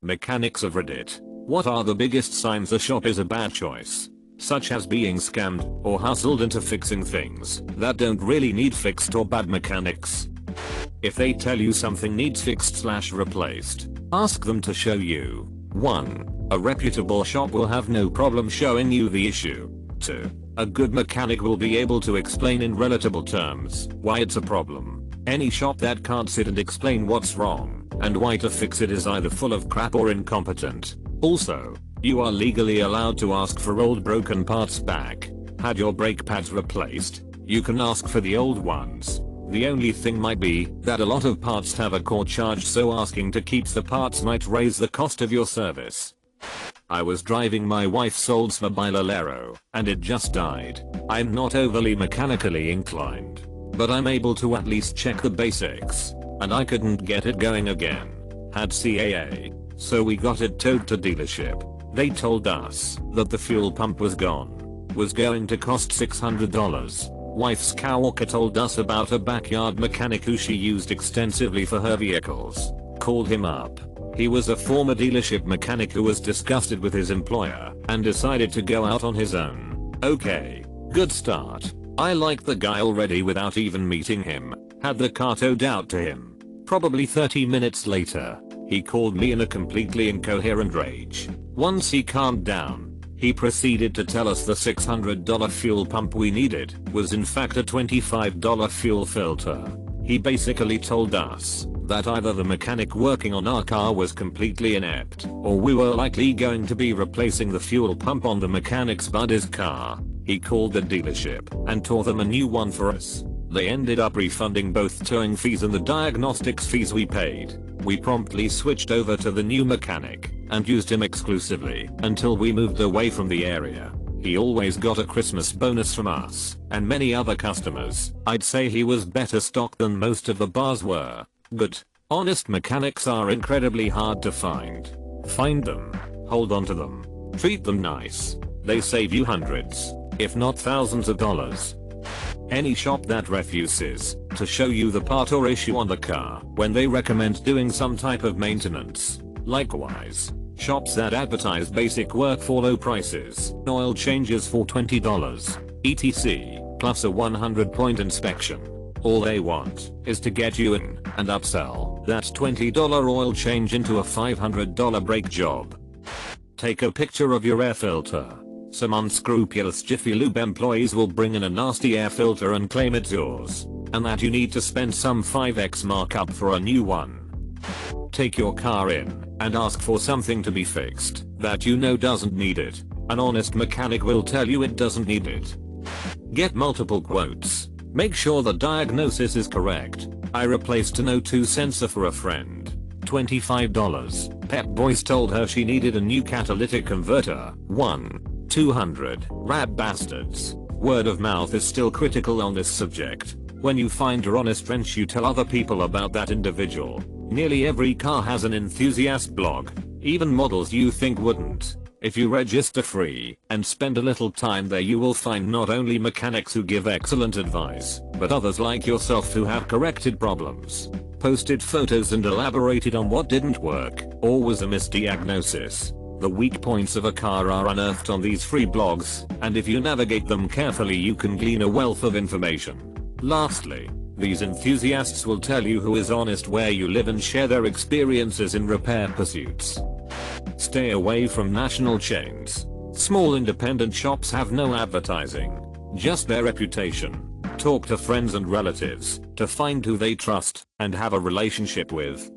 Mechanics of Reddit. What are the biggest signs a shop is a bad choice? Such as being scammed or hustled into fixing things that don't really need fixed or bad mechanics. If they tell you something needs fixed/replaced, ask them to show you. 1. A reputable shop will have no problem showing you the issue. 2. A good mechanic will be able to explain in relatable terms why it's a problem. Any shop that can't sit and explain what's wrong and why to fix it is either full of crap or incompetent. Also, you are legally allowed to ask for old broken parts back. Had your brake pads replaced, you can ask for the old ones. The only thing might be that a lot of parts have a core charge, so asking to keep the parts might raise the cost of your service. I was driving my wife's Oldsmobile Alero and it just died. I'm not overly mechanically inclined, but I'm able to at least check the basics, and I couldn't get it going again. Had CAA, so we got it towed to dealership. They told us that the fuel pump was gone. Was going to cost $600. Wife's coworker told us about a backyard mechanic who she used extensively for her vehicles. Called him up. He was a former dealership mechanic who was disgusted with his employer and decided to go out on his own. Okay, good start. I liked the guy already without even meeting him. Had the car towed out to him. Probably 30 minutes later, he called me in a completely incoherent rage. Once he calmed down, he proceeded to tell us the $600 fuel pump we needed was in fact a $25 fuel filter. He basically told us that either the mechanic working on our car was completely inept, or we were likely going to be replacing the fuel pump on the mechanic's buddy's car. He called the dealership and tore them a new one for us. They ended up refunding both towing fees and the diagnostics fees we paid. We promptly switched over to the new mechanic and used him exclusively until we moved away from the area. He always got a Christmas bonus from us and many other customers. I'd say he was better stocked than most of the bars were. Good, honest mechanics are incredibly hard to find. Find them, hold on to them, treat them nice. They save you hundreds, if not thousands of dollars. Any shop that refuses to show you the part or issue on the car when they recommend doing some type of maintenance. Likewise, shops that advertise basic work for low prices, oil changes for $20, etc., plus a 100-point inspection. All they want is to get you in and upsell that $20 oil change into a $500 brake job. Take a picture of your air filter. Some unscrupulous Jiffy Lube employees will bring in a nasty air filter and claim it's yours, and that you need to spend some 5x markup for a new one. Take your car in and ask for something to be fixed that you know doesn't need it. An honest mechanic will tell you it doesn't need it. Get multiple quotes. Make sure the diagnosis is correct. I replaced an O2 sensor for a friend. $25. Pep Boys told her she needed a new catalytic converter. 200. Rat bastards. Word of mouth is still critical on this subject. When you find your honest wrench, you tell other people about that individual. Nearly every car has an enthusiast blog, even models you think wouldn't. If you register free and spend a little time there, you will find not only mechanics who give excellent advice, but others like yourself who have corrected problems, posted photos and elaborated on what didn't work or was a misdiagnosis. The weak points of a car are unearthed on these free blogs, and if you navigate them carefully you can glean a wealth of information. Lastly, these enthusiasts will tell you who is honest where you live and share their experiences in repair pursuits. Stay away from national chains. Small independent shops have no advertising, just their reputation. Talk to friends and relatives to find who they trust and have a relationship with.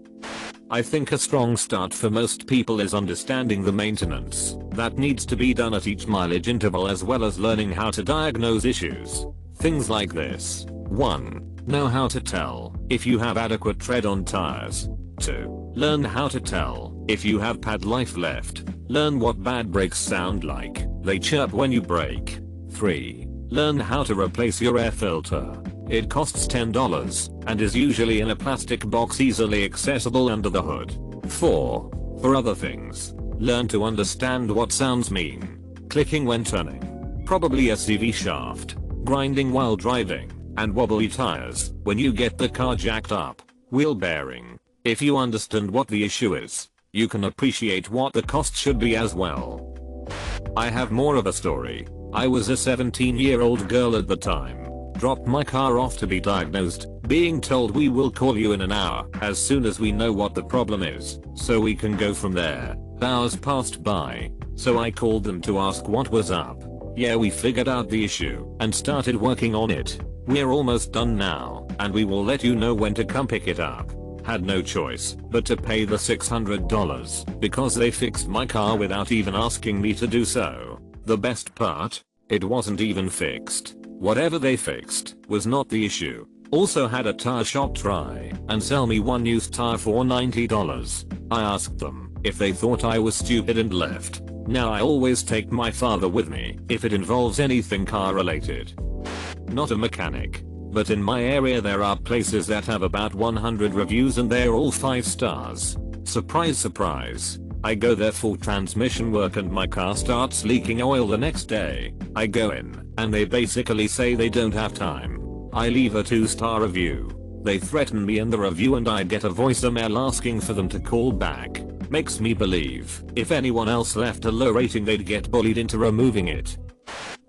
I think a strong start for most people is understanding the maintenance that needs to be done at each mileage interval, as well as learning how to diagnose issues. Things like this. 1. Know how to tell if you have adequate tread on tires. 2. Learn how to tell if you have pad life left. Learn what bad brakes sound like. They chirp when you brake. 3. Learn how to replace your air filter. It costs $10 and is usually in a plastic box easily accessible under the hood. 4. For other things, learn to understand what sounds mean. Clicking when turning. Probably a CV shaft. Grinding while driving. And wobbly tires when you get the car jacked up. Wheel bearing. If you understand what the issue is, you can appreciate what the cost should be as well. I have more of a story. I was a 17-year-old girl at the time. Dropped my car off to be diagnosed, being told we will call you in an hour as soon as we know what the problem is, so we can go from there. Hours passed by, so I called them to ask what was up. Yeah, we figured out the issue and started working on it. We're almost done now, and we will let you know when to come pick it up. Had no choice but to pay the $600 because they fixed my car without even asking me to do so. The best part? It wasn't even fixed. Whatever they fixed was not the issue. Also had a tire shop try and sell me one used tire for $90. I asked them if they thought I was stupid and left. Now I always take my father with me if it involves anything car related. Not a mechanic, but in my area there are places that have about 100 reviews and they're all 5 stars. Surprise surprise. I go there for transmission work and my car starts leaking oil the next day. I go in and they basically say they don't have time. I leave a 2-star review. They threaten me in the review and I get a voicemail asking for them to call back. Makes me believe if anyone else left a low rating they'd get bullied into removing it.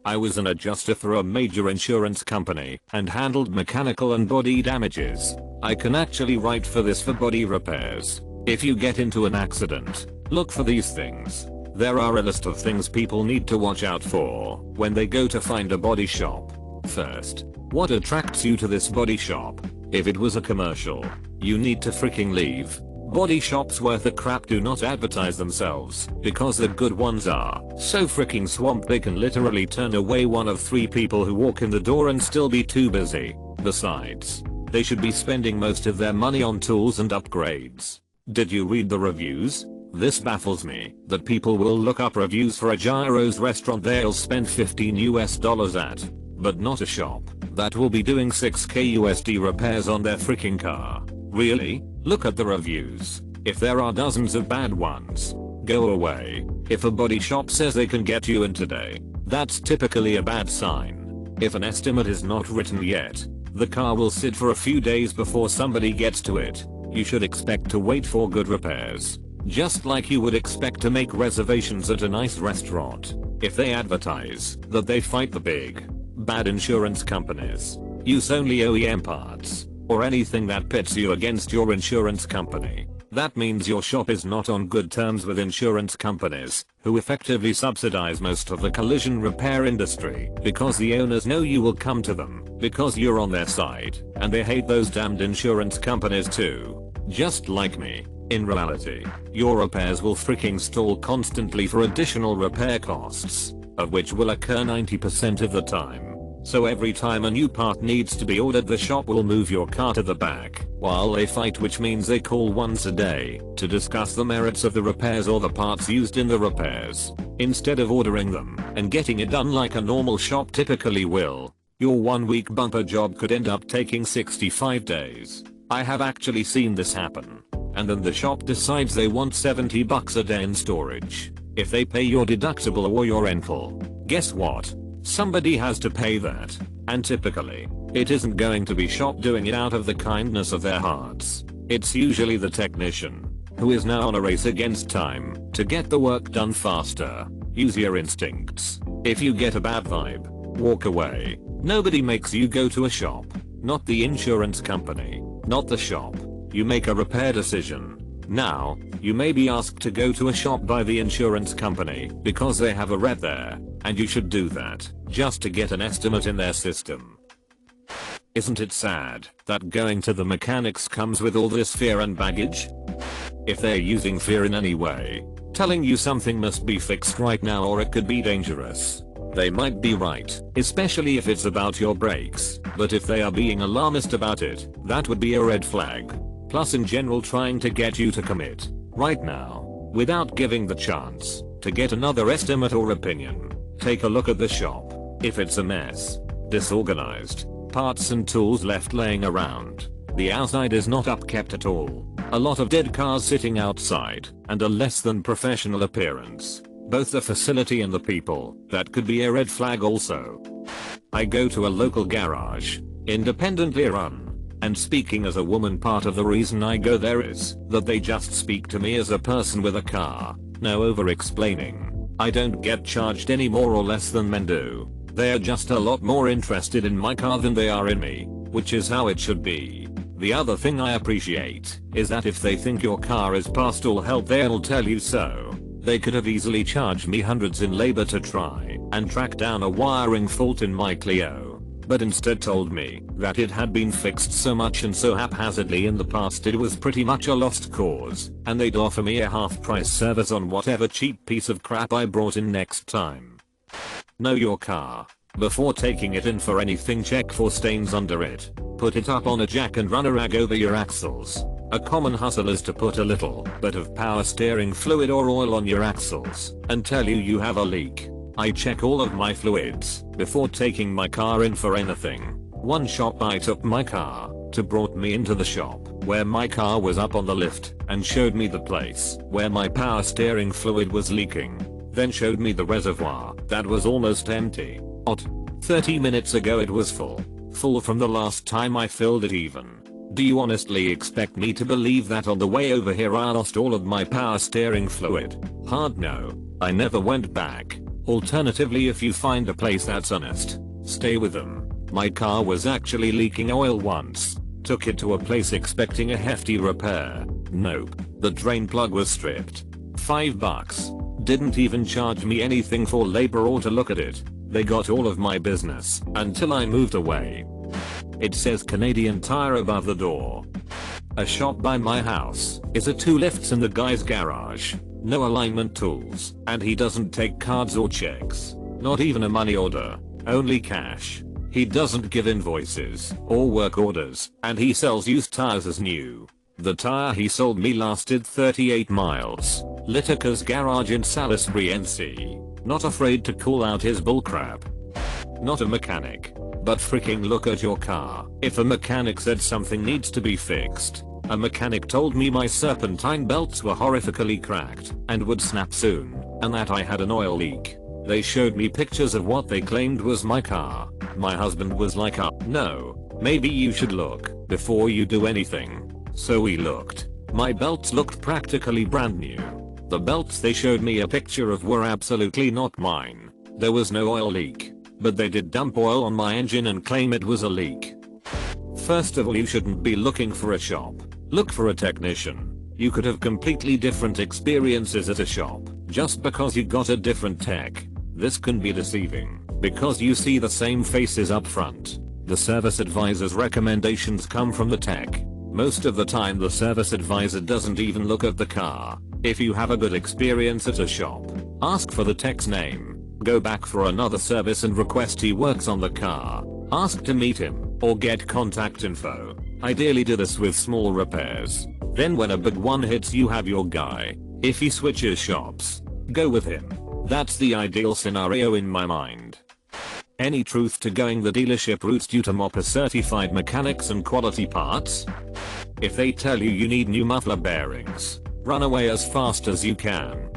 I was an adjuster for a major insurance company and handled mechanical and body damages. I can actually write for this for body repairs. If you get into an accident, look for these things. There are a list of things people need to watch out for when they go to find a body shop. First, what attracts you to this body shop? If it was a commercial, you need to freaking leave. Body shops worth a crap do not advertise themselves because the good ones are so freaking swamped they can literally turn away one of 3 people who walk in the door and still be too busy. Besides, they should be spending most of their money on tools and upgrades. Did you read the reviews? This baffles me that people will look up reviews for a gyros restaurant they'll spend $15 at, but not a shop that will be doing $6k USD repairs on their freaking car. Really? Look at the reviews. If there are dozens of bad ones, go away. If a body shop says they can get you in today, that's typically a bad sign. If an estimate is not written yet, the car will sit for a few days before somebody gets to it. You should expect to wait for good repairs. Just like you would expect to make reservations at a nice restaurant. If they advertise that they fight the big, bad insurance companies, use only OEM parts, or anything that pits you against your insurance company, that means your shop is not on good terms with insurance companies, who effectively subsidize most of the collision repair industry because the owners know you will come to them because you're on their side, and they hate those damned insurance companies too. Just like me. In reality, your repairs will freaking stall constantly for additional repair costs, of which will occur 90% of the time. So every time a new part needs to be ordered the shop will move your car to the back while they fight, which means they call once a day to discuss the merits of the repairs or the parts used in the repairs. Instead of ordering them and getting it done like a normal shop typically will, your 1-week bumper job could end up taking 65 days. I have actually seen this happen. And then the shop decides they want $70 a day in storage if they pay your deductible or your rental. Guess what? Somebody has to pay that, and typically, it isn't going to be shop doing it out of the kindness of their hearts. It's usually the technician, who is now on a race against time to get the work done faster. Use your instincts. If you get a bad vibe, walk away. Nobody makes you go to a shop. Not the insurance company, not the shop. You make a repair decision. Now, you may be asked to go to a shop by the insurance company because they have a rep there, and you should do that just to get an estimate in their system. Isn't it sad that going to the mechanics comes with all this fear and baggage? If they're using fear in any way, telling you something must be fixed right now or it could be dangerous, they might be right, especially if it's about your brakes, but if they are being alarmist about it, that would be a red flag. Plus in general trying to get you to commit right now without giving the chance to get another estimate or opinion. Take a look at the shop. If it's a mess, disorganized, parts and tools left laying around, the outside is not upkept at all, a lot of dead cars sitting outside, and a less than professional appearance, both the facility and the people, that could be a red flag also. I go to a local garage, independently run, And speaking as a woman, part of the reason I go there is that they just speak to me as a person with a car. No over explaining. I don't get charged any more or less than men do. They're just a lot more interested in my car than they are in me, which is how it should be. The other thing I appreciate is that if they think your car is past all help, they'll tell you so. They could have easily charged me hundreds in labor to try and track down a wiring fault in my Clio, but instead told me that it had been fixed so much and so haphazardly in the past it was pretty much a lost cause, and they'd offer me a half price service on whatever cheap piece of crap I brought in next time. Know your car. Before taking it in for anything, check for stains under it. Put it up on a jack and run a rag over your axles. A common hustle is to put a little bit of power steering fluid or oil on your axles and tell you have a leak. I check all of my fluids before taking my car in for anything. One shop I took my car to brought me into the shop where my car was up on the lift and showed me the place where my power steering fluid was leaking. Then showed me the reservoir that was almost empty. 30 minutes ago it was full from the last time I filled it even. Do you honestly expect me to believe that on the way over here I lost all of my power steering fluid? Hard no. I never went back. Alternatively, if you find a place that's honest, stay with them. My car was actually leaking oil once. Took it to a place expecting a hefty repair. Nope. The drain plug was stripped. $5. Didn't even charge me anything for labor or to look at it. They got all of my business until I moved away. It says Canadian Tire above the door. A shop by my house is a 2 lifts in the guy's garage. No alignment tools, and he doesn't take cards or checks. Not even a money order. Only cash. He doesn't give invoices or work orders, and he sells used tires as new. The tire he sold me lasted 38 miles. Litica's garage in Salisbury, NC. Not afraid to call out his bullcrap. Not a mechanic, but freaking look at your car. If a mechanic said something needs to be fixed, a mechanic told me my serpentine belts were horrifically cracked and would snap soon, and that I had an oil leak. They showed me pictures of what they claimed was my car. My husband was like, no, maybe you should look before you do anything. So we looked. My belts looked practically brand new. The belts they showed me a picture of were absolutely not mine. There was no oil leak, but they did dump oil on my engine and claim it was a leak. First of all, you shouldn't be looking for a shop. Look for a technician. You could have completely different experiences at a shop just because you got a different tech. This can be deceiving because you see the same faces up front. The service advisor's recommendations come from the tech. Most of the time the service advisor doesn't even look at the car. If you have a good experience at a shop, ask for the tech's name. Go back for another service and request he works on the car. Ask to meet him or get contact info. Ideally do this with small repairs. Then when a big one hits, you have your guy. If he switches shops, go with him. That's the ideal scenario in my mind. Any truth to going the dealership route due to MOPR certified mechanics and quality parts? If they tell you you need new muffler bearings, run away as fast as you can.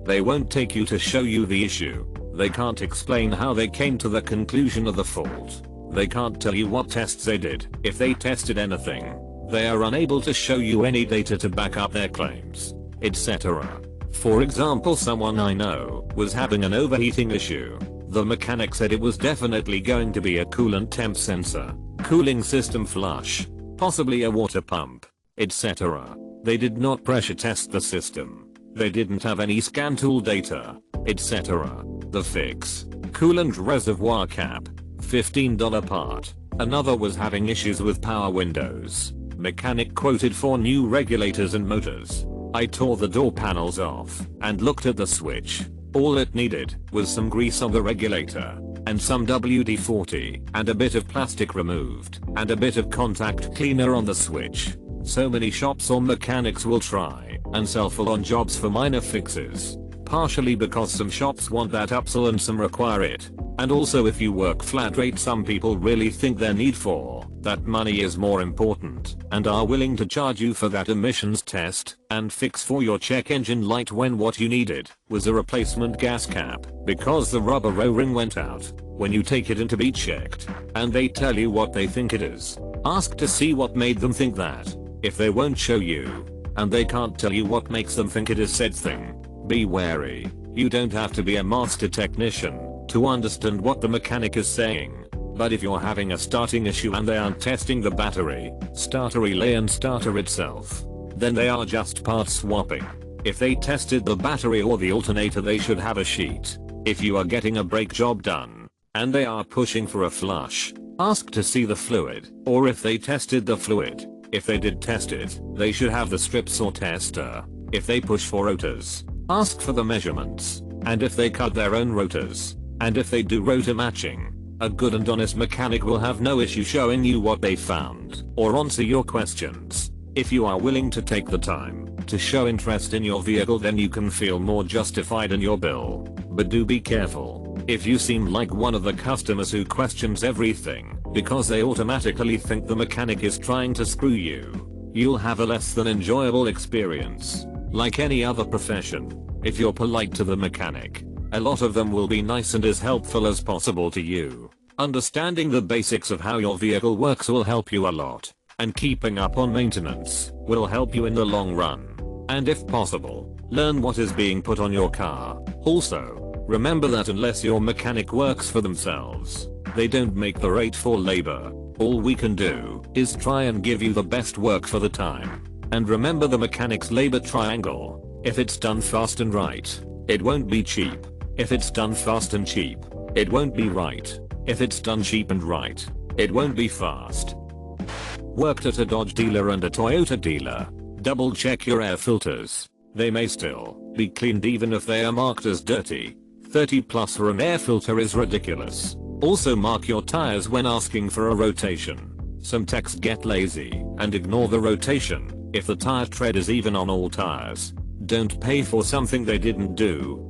They won't take you to show you the issue. They can't explain how they came to the conclusion of the fault. They can't tell you what tests they did, if they tested anything. They are unable to show you any data to back up their claims, etc. For example, someone I know was having an overheating issue. The mechanic said it was definitely going to be a coolant temp sensor, cooling system flush, possibly a water pump, etc. They did not pressure test the system. They didn't have any scan tool data, etc. The fix: coolant reservoir cap, $15 part. Another was having issues with power windows. Mechanic quoted 4 new regulators and motors. I tore the door panels off and looked at the switch. All it needed was some grease on the regulator and some WD-40 and a bit of plastic removed and a bit of contact cleaner on the switch. So many shops or mechanics will try and sell full-on jobs for minor fixes. Partially because some shops want that upsell and some require it. And also, if you work flat rate, some people really think their need for that money is more important and are willing to charge you for that emissions test and fix for your check engine light when what you needed was a replacement gas cap because the rubber O-ring went out when you take it in to be checked, and they tell you what they think it is. Ask to see what made them think that. If they won't show you, and they can't tell you what makes them think it is said thing, be wary. You don't have to be a master technician to understand what the mechanic is saying. But if you're having a starting issue and they aren't testing the battery, starter relay and starter itself, then they are just part swapping. If they tested the battery or the alternator, they should have a sheet. If you are getting a brake job done, and they are pushing for a flush, ask to see the fluid, or if they tested the fluid. If they did test it, they should have the strips or tester. If they push for rotors, ask for the measurements, and if they cut their own rotors, and if they do rotor matching, a good and honest mechanic will have no issue showing you what they found, or answer your questions. If you are willing to take the time to show interest in your vehicle, then you can feel more justified in your bill. But do be careful. If you seem like one of the customers who questions everything because they automatically think the mechanic is trying to screw you, you'll have a less than enjoyable experience. Like any other profession, if you're polite to the mechanic, a lot of them will be nice and as helpful as possible to you. Understanding the basics of how your vehicle works will help you a lot, and keeping up on maintenance will help you in the long run. And if possible, learn what is being put on your car. Also, remember that unless your mechanic works for themselves, they don't make the rate for labor. All we can do is try and give you the best work for the time. And remember the mechanic's labor triangle. If it's done fast and right, it won't be cheap. If it's done fast and cheap, it won't be right. If it's done cheap and right, it won't be fast. Worked at a Dodge dealer and a Toyota dealer. Double check your air filters. They may still be cleaned even if they are marked as dirty. 30+ for an air filter is ridiculous. Also mark your tires when asking for a rotation. Some techs get lazy and ignore the rotation. If the tire tread is even on all tires, don't pay for something they didn't do.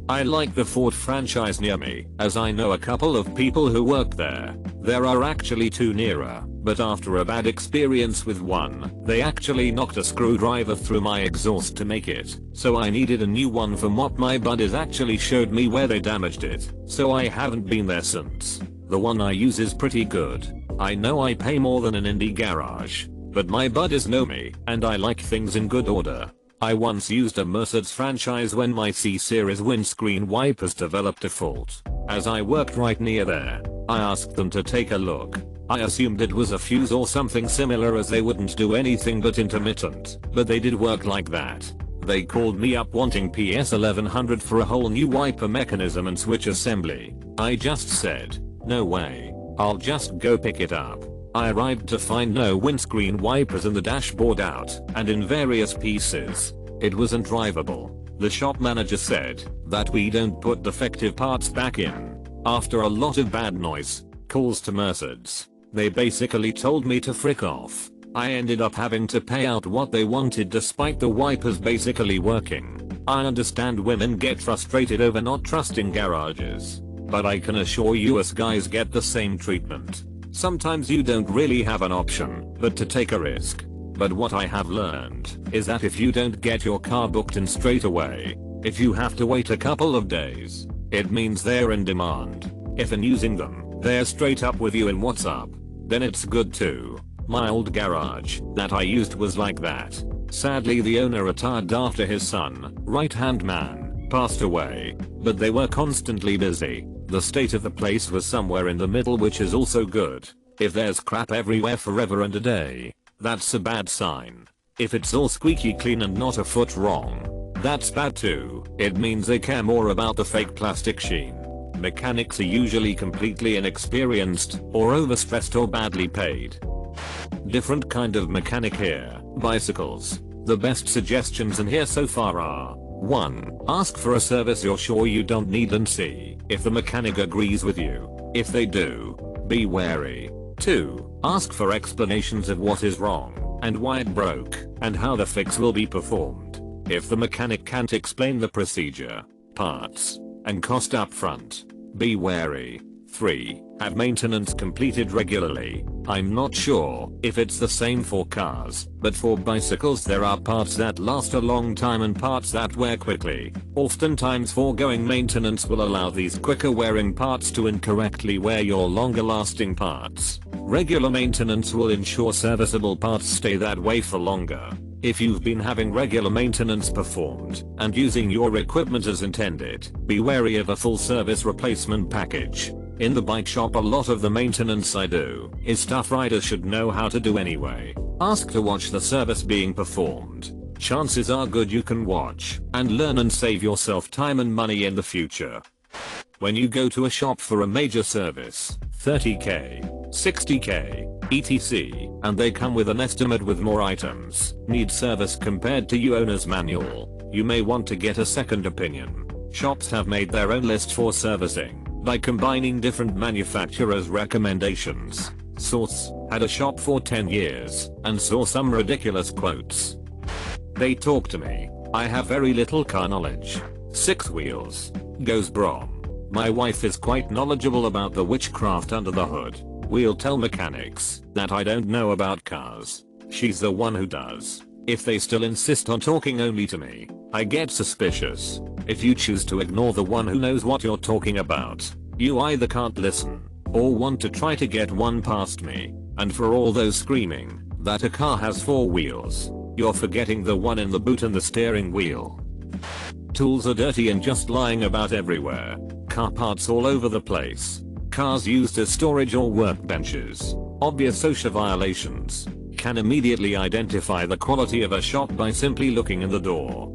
I like the Ford franchise near me, as I know a couple of people who work there. There are actually two nearer, but after a bad experience with one, they actually knocked a screwdriver through my exhaust to make it, so I needed a new one from what my buddies actually showed me where they damaged it, so I haven't been there since. The one I use is pretty good. I know I pay more than an indie garage, but my buddies know me, and I like things in good order. I once used a Mercedes franchise when my C-Series windscreen wipers developed a fault. As I worked right near there, I asked them to take a look. I assumed it was a fuse or something similar, as they wouldn't do anything but intermittent, but they did work like that. They called me up wanting PS 1100 for a whole new wiper mechanism and switch assembly. I just said, no way, I'll just go pick it up. I arrived to find no windscreen wipers and the dashboard out and in various pieces. It wasn't drivable. The shop manager said that we don't put defective parts back in. After a lot of bad noise, calls to Mercedes, they basically told me to frick off. I ended up having to pay out what they wanted despite the wipers basically working. I understand women get frustrated over not trusting garages, but I can assure you us guys get the same treatment. Sometimes you don't really have an option but to take a risk. But what I have learned is that if you don't get your car booked in straight away, if you have to wait a couple of days, it means they're in demand. If in using them, they're straight up with you in WhatsApp, then it's good too. My old garage that I used was like that. Sadly, the owner retired after his son, right-hand man, passed away, but they were constantly busy. The state of the place was somewhere in the middle, which is also good. If there's crap everywhere forever and a day, that's a bad sign. If it's all squeaky clean and not a foot wrong, that's bad too. It means they care more about the fake plastic sheen. Mechanics are usually completely inexperienced, or overstressed, or badly paid. Different kind of mechanic here. Bicycles. The best suggestions in here so far are: 1. Ask for a service you're sure you don't need and see if the mechanic agrees with you. If they do, be wary. 2. Ask for explanations of what is wrong and why it broke and how the fix will be performed. If the mechanic can't explain the procedure, parts, and cost up front, be wary. 3. Have maintenance completed regularly. I'm not sure if it's the same for cars, but for bicycles there are parts that last a long time and parts that wear quickly. Oftentimes foregoing maintenance will allow these quicker wearing parts to incorrectly wear your longer lasting parts. Regular maintenance will ensure serviceable parts stay that way for longer. If you've been having regular maintenance performed and using your equipment as intended, be wary of a full service replacement package. In the bike shop, a lot of the maintenance I do is stuff riders should know how to do anyway. Ask to watch the service being performed. Chances are good you can watch and learn and save yourself time and money in the future. When you go to a shop for a major service, 30k, 60k, etc., and they come with an estimate with more items need service compared to your owner's manual, you may want to get a second opinion. Shops have made their own list for servicing by combining different manufacturers' recommendations. Source: had a shop for 10 years and saw some ridiculous quotes. They talk to me. I have very little car knowledge. 6 wheels. Goes brom. My wife is quite knowledgeable about the witchcraft under the hood. We'll tell mechanics that I don't know about cars. She's the one who does. If they still insist on talking only to me, I get suspicious. If you choose to ignore the one who knows what you're talking about, you either can't listen or want to try to get one past me. And for all those screaming that a car has 4 wheels, you're forgetting the one in the boot and the steering wheel. Tools are dirty and just lying about everywhere. Car parts all over the place. Cars used as storage or workbenches. Obvious OSHA violations. Can immediately identify the quality of a shop by simply looking in the door.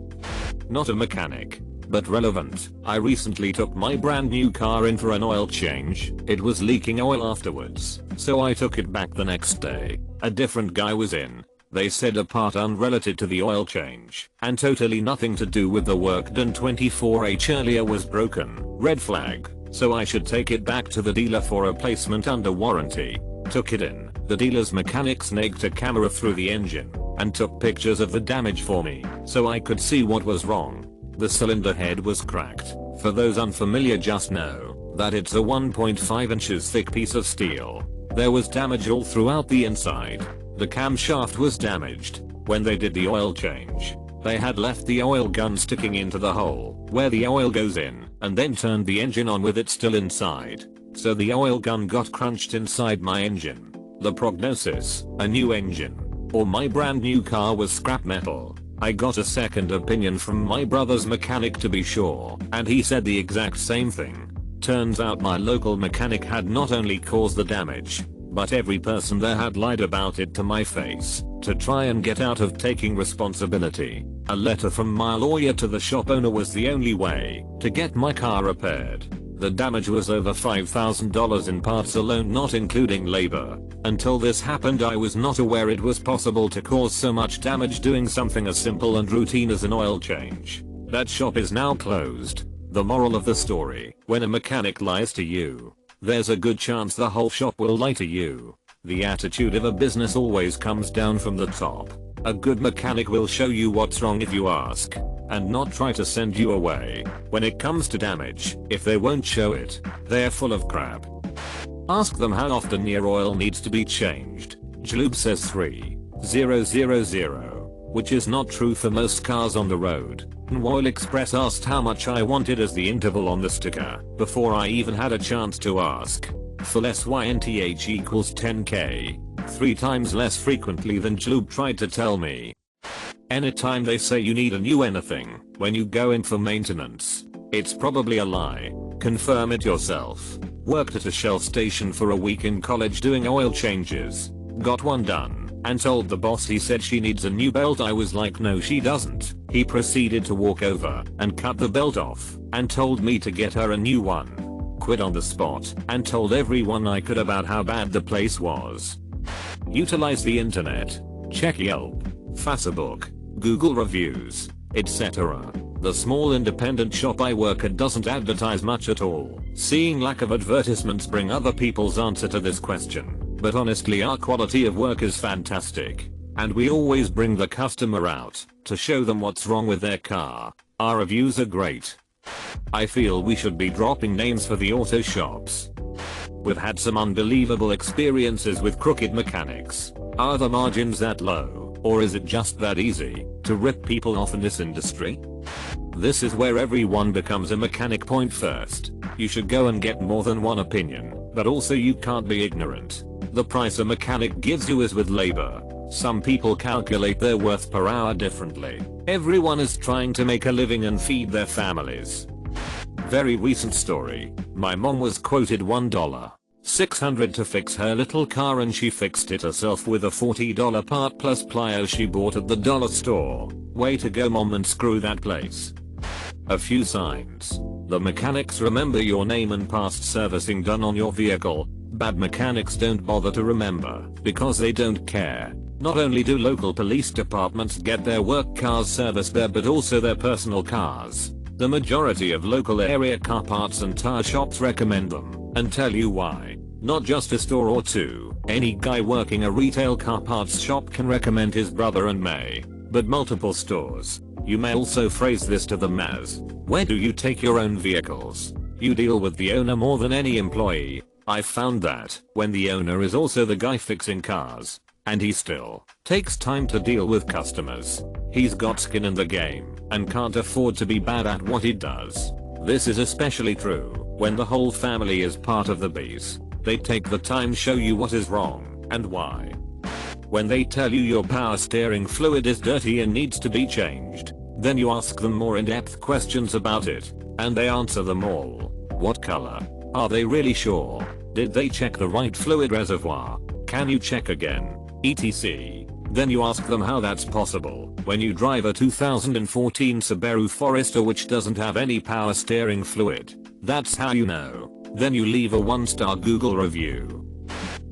Not a mechanic, but relevant. I recently took my brand new car in for an oil change. It was leaking oil afterwards, so I took it back the next day. A different guy was in. They said a part unrelated to the oil change and totally nothing to do with the work done 24h earlier was broken. Red flag. So I should take it back to the dealer for a replacement under warranty. Took it in. The dealer's mechanic snaked a camera through the engine and took pictures of the damage for me so I could see what was wrong. The cylinder head was cracked. For those unfamiliar, just know that it's a 1.5 inches thick piece of steel. There was damage all throughout the inside. The camshaft was damaged. When they did the oil change, they had left the oil gun sticking into the hole where the oil goes in and then turned the engine on with it still inside. So the oil gun got crunched inside my engine. The prognosis: a new engine or my brand new car was scrap metal. I got a second opinion from my brother's mechanic to be sure, and he said the exact same thing. Turns out my local mechanic had not only caused the damage, but every person there had lied about it to my face to try and get out of taking responsibility. A letter from my lawyer to the shop owner was the only way to get my car repaired. The damage was over $5,000 in parts alone, not including labor. Until this happened, I was not aware it was possible to cause so much damage doing something as simple and routine as an oil change. That shop is now closed. The moral of the story: when a mechanic lies to you, there's a good chance the whole shop will lie to you. The attitude of a business always comes down from the top. A good mechanic will show you what's wrong if you ask, and not try to send you away. When it comes to damage, if they won't show it, they're full of crap. Ask them how often your oil needs to be changed. Jlube says 3,000, which is not true for most cars on the road. Oil Express asked how much I wanted as the interval on the sticker before I even had a chance to ask. Full SYNTH equals 10k, 3 times less frequently than Jlube tried to tell me. Anytime they say you need a new anything when you go in for maintenance, it's probably a lie. Confirm it yourself. Worked at a Shell station for a week in college doing oil changes. Got one done and told the boss he said she needs a new belt. I was like, no she doesn't. He proceeded to walk over and cut the belt off and told me to get her a new one. Quit on the spot and told everyone I could about how bad the place was. Utilize the internet. Check Yelp, Facebook, Google reviews, etc. The small independent shop I work at doesn't advertise much at all. Seeing lack of advertisements bring other people's answer to this question. But honestly, our quality of work is fantastic, and we always bring the customer out to show them what's wrong with their car. Our reviews are great. I feel we should be dropping names for the auto shops. We've had some unbelievable experiences with crooked mechanics. Are the margins that low, or is it just that easy to rip people off in this industry? This is where everyone becomes a mechanic. Point first, you should go and get more than one opinion, but also you can't be ignorant. The price a mechanic gives you is with labor. Some people calculate their worth per hour differently. Everyone is trying to make a living and feed their families. Very recent story. My mom was quoted $1,600 to fix her little car, and she fixed it herself with a $40 part plus pliers she bought at the dollar store. Way to go, mom, and screw that place. A few signs. The mechanics remember your name and past servicing done on your vehicle. Bad mechanics don't bother to remember because they don't care. Not only do local police departments get their work cars serviced there, but also their personal cars. The majority of local area car parts and tire shops recommend them and tell you why. Not just a store or two. Any guy working a retail car parts shop can recommend his brother and may, but multiple stores. You may also phrase this to them as, where do you take your own vehicles? You deal with the owner more than any employee. I found that when the owner is also the guy fixing cars, and he still takes time to deal with customers, he's got skin in the game and can't afford to be bad at what he does. This is especially true when the whole family is part of the biz. They take the time show you what is wrong and why. When they tell you your power steering fluid is dirty and needs to be changed, then you ask them more in-depth questions about it, and they answer them all. What color? Are they really sure? Did they check the right fluid reservoir? Can you check again? etc. Then you ask them how that's possible when you drive a 2014 Subaru Forester which doesn't have any power steering fluid. That's how you know. Then you leave a 1-star Google review.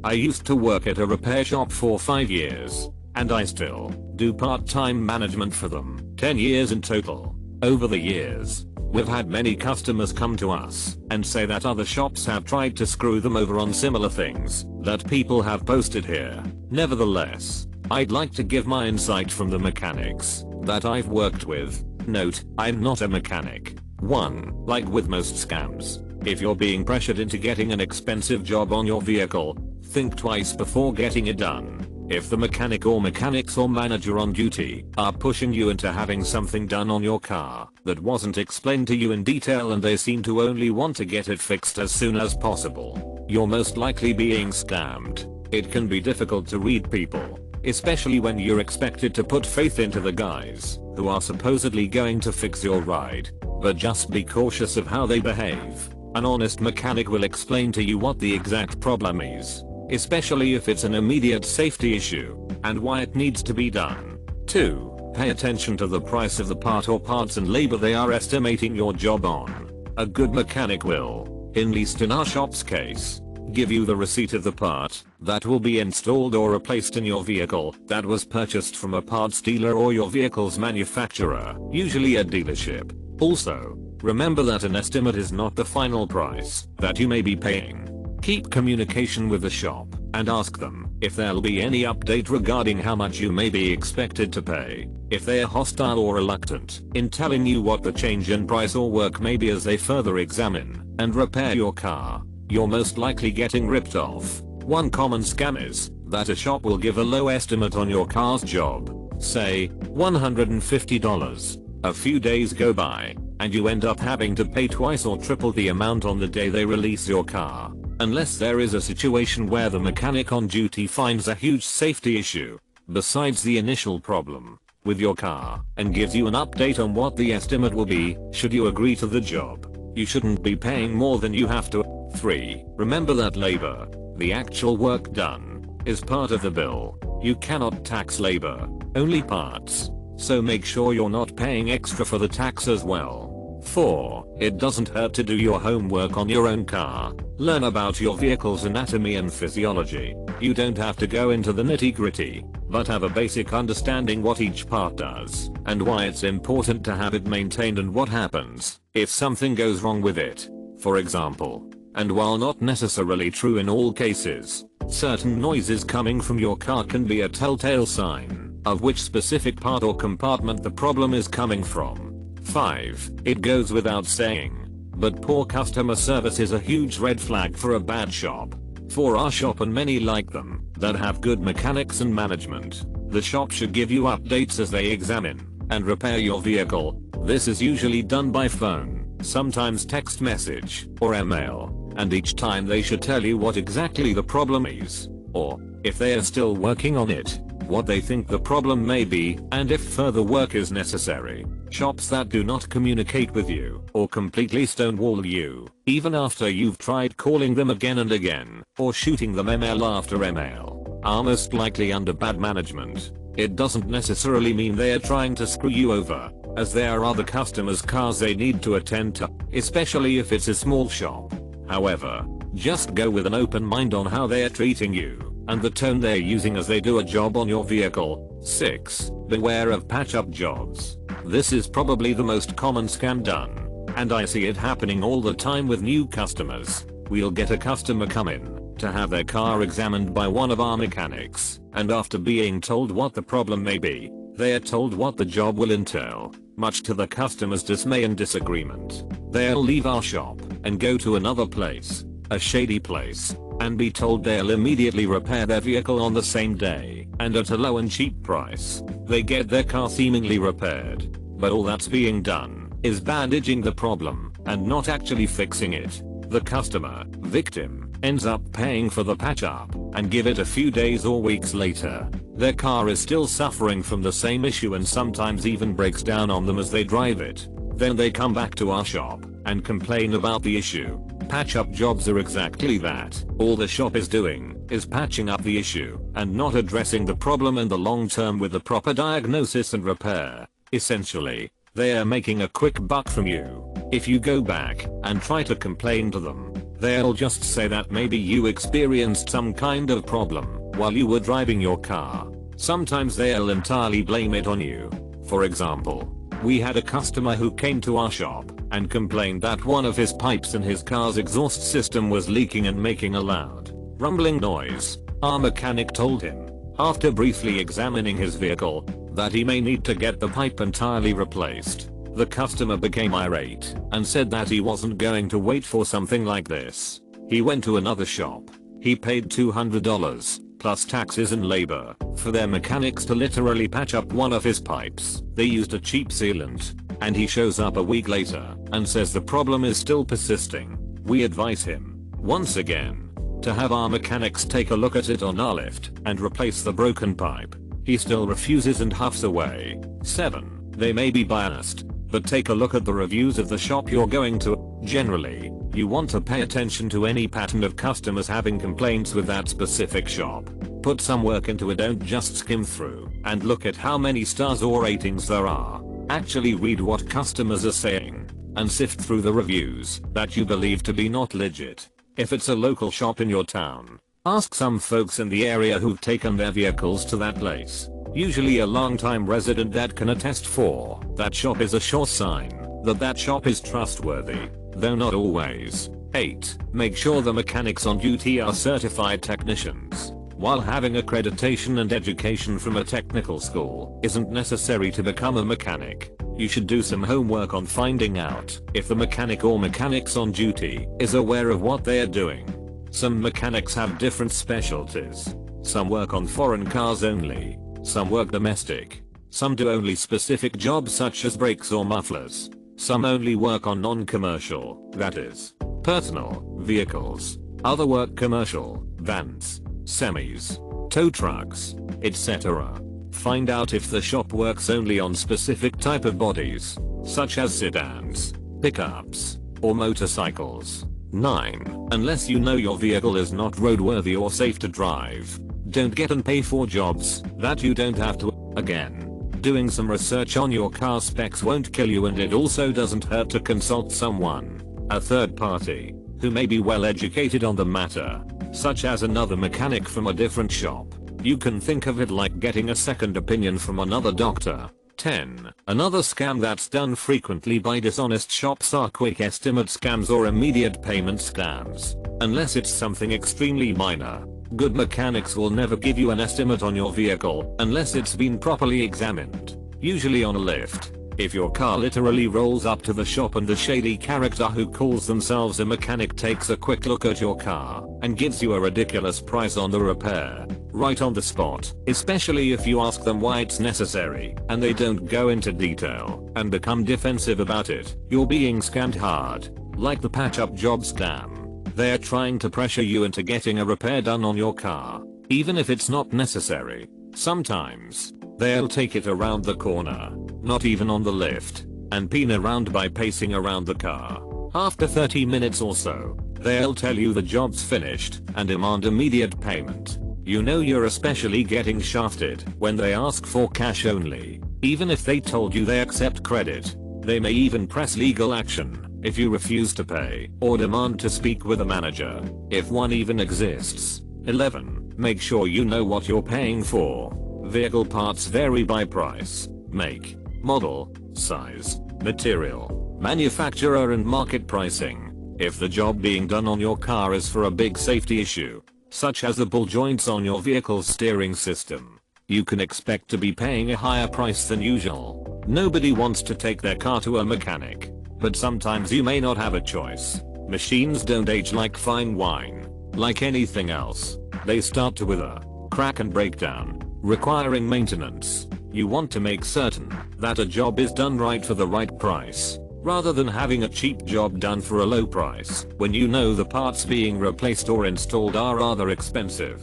I used to work at a repair shop for 5 years, and I still do part-time management for them, 10 years in total. Over the years, we've had many customers come to us and say that other shops have tried to screw them over on similar things that people have posted here. Nevertheless, I'd like to give my insight from the mechanics that I've worked with. Note, I'm not a mechanic. 1. Like with most scams, if you're being pressured into getting an expensive job on your vehicle, think twice before getting it done. If the mechanic or mechanics or manager on duty are pushing you into having something done on your car that wasn't explained to you in detail and they seem to only want to get it fixed as soon as possible, you're most likely being scammed. It can be difficult to read people, especially when you're expected to put faith into the guys who are supposedly going to fix your ride, but just be cautious of how they behave. An honest mechanic will explain to you what the exact problem is, especially if it's an immediate safety issue, and why it needs to be done. 2. Pay attention to the price of the part or parts and labor they are estimating your job on. A good mechanic will, at least in our shop's case, give you the receipt of the part that will be installed or replaced in your vehicle that was purchased from a parts dealer or your vehicle's manufacturer, usually a dealership. Also, remember that an estimate is not the final price that you may be paying. Keep communication with the shop and ask them if there'll be any update regarding how much you may be expected to pay. If they are hostile or reluctant in telling you what the change in price or work may be as they further examine and repair your car, you're most likely getting ripped off. One common scam is that a shop will give a low estimate on your car's job, say $150. A few days go by, and you end up having to pay twice or triple the amount on the day they release your car. Unless there is a situation where the mechanic on duty finds a huge safety issue besides the initial problem with your car and gives you an update on what the estimate will be should you agree to the job. You shouldn't be paying more than you have to. 3. Remember that labor, the actual work done, is part of the bill. You cannot tax labor, only parts. So make sure you're not paying extra for the tax as well. 4. It doesn't hurt to do your homework on your own car. Learn about your vehicle's anatomy and physiology. You don't have to go into the nitty-gritty, but have a basic understanding what each part does and why it's important to have it maintained and what happens if something goes wrong with it. For example, and while not necessarily true in all cases, certain noises coming from your car can be a telltale sign of which specific part or compartment the problem is coming from. 5. It goes without saying, but poor customer service is a huge red flag for a bad shop. For our shop and many like them that have good mechanics and management, the shop should give you updates as they examine and repair your vehicle. This is usually done by phone, sometimes text message or email, and each time they should tell you what exactly the problem is, or if they are still working on it, what they think the problem may be, and if further work is necessary. Shops that do not communicate with you or completely stonewall you, even after you've tried calling them again and again, or shooting them email after email, are most likely under bad management. It doesn't necessarily mean they are trying to screw you over, as there are other customers' cars they need to attend to, especially if it's a small shop. However, just go with an open mind on how they are treating you and the tone they're using as they do a job on your vehicle. 6. Beware of patch-up jobs. This is probably the most common scam done, and I see it happening all the time with new customers. We'll get a customer come in to have their car examined by one of our mechanics, and after being told what the problem may be, they are told what the job will entail. Much to the customer's dismay and disagreement, they'll leave our shop and go to another place, a shady place, and be told they'll immediately repair their vehicle on the same day and at a low and cheap price. They get their car seemingly repaired, but all that's being done is bandaging the problem and not actually fixing it. The customer, victim, ends up paying for the patch up and give it a few days or weeks later, their car is still suffering from the same issue and sometimes even breaks down on them as they drive it. Then they come back to our shop and complain about the issue. Patch-up jobs are exactly that. All the shop is doing is patching up the issue and not addressing the problem in the long term with the proper diagnosis and repair. Essentially, they are making a quick buck from you. If you go back and try to complain to them, they'll just say that maybe you experienced some kind of problem while you were driving your car. Sometimes they'll entirely blame it on you. For example, we had a customer who came to our shop and complained that one of his pipes in his car's exhaust system was leaking and making a loud, rumbling noise. Our mechanic told him, after briefly examining his vehicle, that he may need to get the pipe entirely replaced. The customer became irate and said that he wasn't going to wait for something like this. He went to another shop. He paid $200 plus taxes and labor for their mechanics to literally patch up one of his pipes. They used a cheap sealant, and he shows up a week later and says the problem is still persisting. We advise him, once again, to have our mechanics take a look at it on our lift and replace the broken pipe. He still refuses and huffs away. 7. They may be biased, but take a look at the reviews of the shop you're going to. Generally, you want to pay attention to any pattern of customers having complaints with that specific shop. Put some work into it, don't just skim through and look at how many stars or ratings there are. Actually read what customers are saying and sift through the reviews that you believe to be not legit. If it's a local shop in your town, ask some folks in the area who've taken their vehicles to that place. Usually a long-time resident that can attest for that shop is a sure sign that that shop is trustworthy, though not always. 8. Make sure the mechanics on duty are certified technicians. While having accreditation and education from a technical school isn't necessary to become a mechanic, you should do some homework on finding out if the mechanic or mechanics on duty is aware of what they are doing. Some mechanics have different specialties. Some work on foreign cars only. Some work domestic. Some do only specific jobs such as brakes or mufflers. Some only work on non-commercial, that is, personal, vehicles. Other work commercial, vans, semis, tow trucks, etc. Find out if the shop works only on specific type of bodies, such as sedans, pickups, or motorcycles. 9. Unless you know your vehicle is not roadworthy or safe to drive, don't get and pay for jobs that you don't have to. Again, doing some research on your car specs won't kill you, and it also doesn't hurt to consult someone, a third party, who may be well educated on the matter, such as another mechanic from a different shop. You can think of it like getting a second opinion from another doctor. 10. Another scam that's done frequently by dishonest shops are quick estimate scams or immediate payment scams. Unless it's something extremely minor, good mechanics will never give you an estimate on your vehicle unless it's been properly examined, usually on a lift. If your car literally rolls up to the shop and the shady character who calls themselves a mechanic takes a quick look at your car and gives you a ridiculous price on the repair, right on the spot, especially if you ask them why it's necessary and they don't go into detail and become defensive about it, you're being scammed hard. Like the patch up job scam. They're trying to pressure you into getting a repair done on your car, even if it's not necessary. Sometimes, they'll take it around the corner, not even on the lift, and peen around by pacing around the car. After 30 minutes or so, they'll tell you the job's finished and demand immediate payment. You know you're especially getting shafted when they ask for cash only, even if they told you they accept credit. They may even press legal action if you refuse to pay or demand to speak with a manager, if one even exists. 11. Make sure you know what you're paying for. Vehicle parts vary by price, make, model, size, material, manufacturer and market pricing. If the job being done on your car is for a big safety issue, such as the ball joints on your vehicle's steering system, you can expect to be paying a higher price than usual. Nobody wants to take their car to a mechanic, but sometimes you may not have a choice. Machines don't age like fine wine. Like anything else, they start to wither, crack and break down, requiring maintenance. You want to make certain that a job is done right for the right price, rather than having a cheap job done for a low price when you know the parts being replaced or installed are rather expensive.